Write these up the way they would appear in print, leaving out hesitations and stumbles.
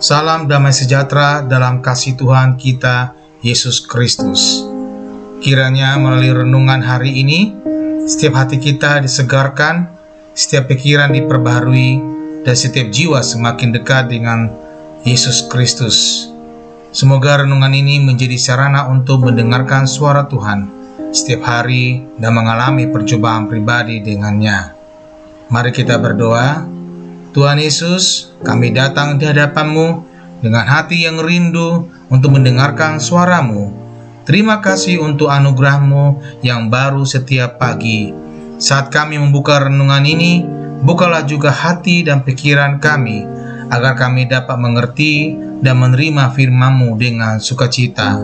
Salam damai sejahtera dalam kasih Tuhan kita, Yesus Kristus. Kiranya melalui renungan hari ini, setiap hati kita disegarkan, setiap pikiran diperbaharui, dan setiap jiwa semakin dekat dengan Yesus Kristus. Semoga renungan ini menjadi sarana untuk mendengarkan suara Tuhan setiap hari dan mengalami percobaan pribadi dengannya. Mari kita berdoa. Tuhan Yesus, kami datang di hadapan-Mu dengan hati yang rindu untuk mendengarkan suara-Mu. Terima kasih untuk anugerah-Mu yang baru setiap pagi. Saat kami membuka renungan ini, bukalah juga hati dan pikiran kami, agar kami dapat mengerti dan menerima firman-Mu dengan sukacita.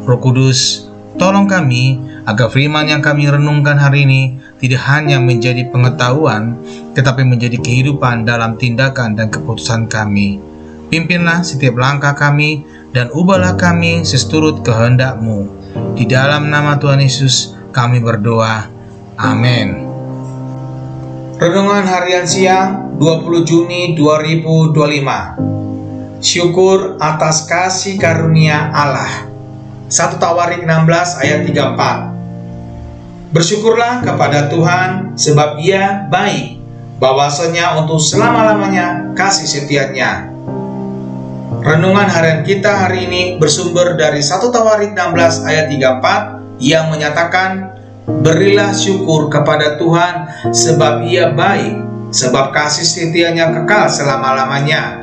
Roh Kudus, tolong kami agar firman yang kami renungkan hari ini tidak hanya menjadi pengetahuan, tetapi menjadi kehidupan dalam tindakan dan keputusan kami. Pimpinlah setiap langkah kami dan ubahlah kami seturut kehendak-Mu. Di dalam nama Tuhan Yesus kami berdoa. Amin. Renungan harian siang 20 Juni 2025. Syukur atas kasih karunia Allah. 1 Tawarik 16 ayat 34. Bersyukurlah kepada Tuhan sebab Ia baik, bahwasanya untuk selama-lamanya kasih setia-Nya. Renungan harian kita hari ini bersumber dari 1 Tawarik 16 ayat 34 yang menyatakan, berilah syukur kepada Tuhan sebab Ia baik, sebab kasih setia-Nya kekal selama-lamanya.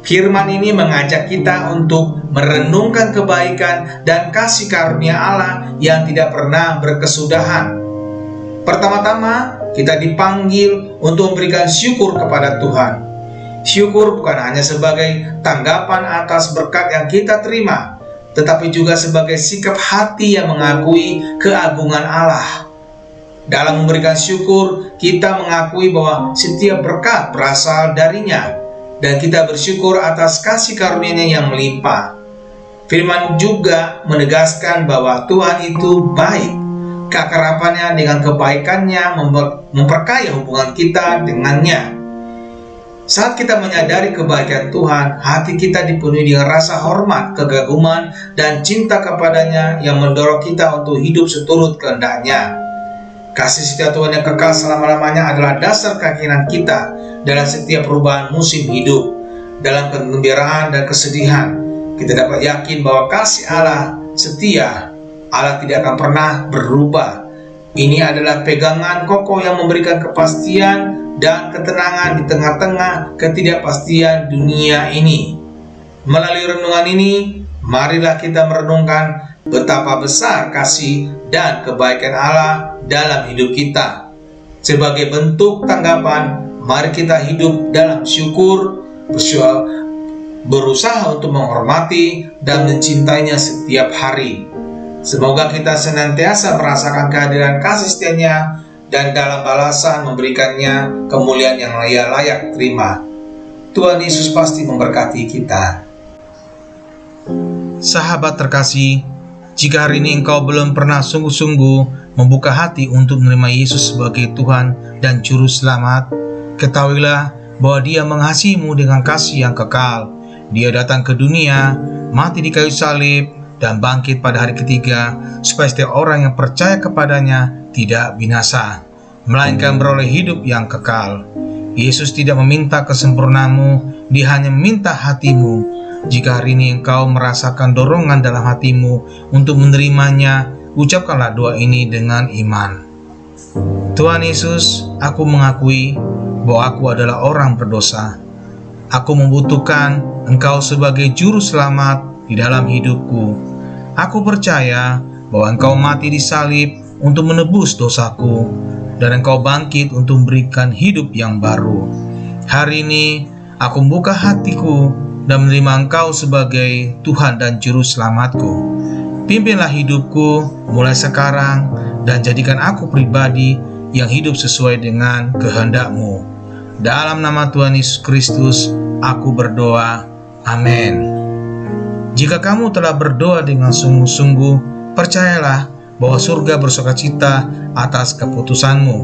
Firman ini mengajak kita untuk merenungkan kebaikan dan kasih karunia Allah yang tidak pernah berkesudahan. Pertama-tama, kita dipanggil untuk memberikan syukur kepada Tuhan. Syukur bukan hanya sebagai tanggapan atas berkat yang kita terima, tetapi juga sebagai sikap hati yang mengakui keagungan Allah. Dalam memberikan syukur, kita mengakui bahwa setiap berkat berasal darinya, dan kita bersyukur atas kasih karunia-Nya yang melimpah. Firman juga menegaskan bahwa Tuhan itu baik. Keakrabannya dengan kebaikannya memperkaya hubungan kita dengannya. Saat kita menyadari kebaikan Tuhan, hati kita dipenuhi dengan rasa hormat, kegaguman, dan cinta kepadanya yang mendorong kita untuk hidup seturut kehendak-Nya. Kasih setia Tuhan yang kekal selama-lamanya adalah dasar keyakinan kita dalam setiap perubahan musim hidup. Dalam kegembiraan dan kesedihan, kita dapat yakin bahwa kasih Allah setia. Allah tidak akan pernah berubah. Ini adalah pegangan kokoh yang memberikan kepastian dan ketenangan di tengah-tengah ketidakpastian dunia ini. Melalui renungan ini, marilah kita merenungkan betapa besar kasih dan kebaikan Allah dalam hidup kita. Sebagai bentuk tanggapan, mari kita hidup dalam syukur, berusaha untuk menghormati dan mencintainya setiap hari. Semoga kita senantiasa merasakan kehadiran kasih setia-Nya dan dalam balasan memberikannya kemuliaan yang Ia layak terima. Tuhan Yesus pasti memberkati kita. Sahabat terkasih, jika hari ini engkau belum pernah sungguh-sungguh membuka hati untuk menerima Yesus sebagai Tuhan dan Juru Selamat, ketahuilah bahwa Dia mengasihimu dengan kasih yang kekal. Dia datang ke dunia, mati di kayu salib, dan bangkit pada hari ketiga, supaya setiap orang yang percaya kepadanya tidak binasa, melainkan beroleh hidup yang kekal. Yesus tidak meminta kesempurnaanmu, Dia hanya meminta hatimu. Jika hari ini engkau merasakan dorongan dalam hatimu untuk menerimanya, ucapkanlah doa ini dengan iman. Tuhan Yesus, aku mengakui bahwa aku adalah orang berdosa. Aku membutuhkan Engkau sebagai Juru Selamat di dalam hidupku. Aku percaya bahwa Engkau mati di salib untuk menebus dosaku, dan Engkau bangkit untuk memberikan hidup yang baru. Hari ini aku membuka hatiku dan menerima Engkau sebagai Tuhan dan Juru Selamatku. Pimpinlah hidupku mulai sekarang, dan jadikan aku pribadi yang hidup sesuai dengan kehendak-Mu. Dalam nama Tuhan Yesus Kristus, aku berdoa. Amin. Jika kamu telah berdoa dengan sungguh-sungguh, percayalah bahwa surga bersukacita atas keputusanmu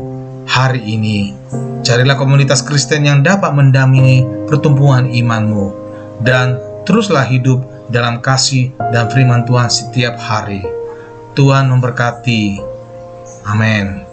hari ini. Carilah komunitas Kristen yang dapat mendampingi pertumbuhan imanmu. dan teruslah hidup dalam kasih dan firman Tuhan setiap hari. Tuhan memberkati. Amin.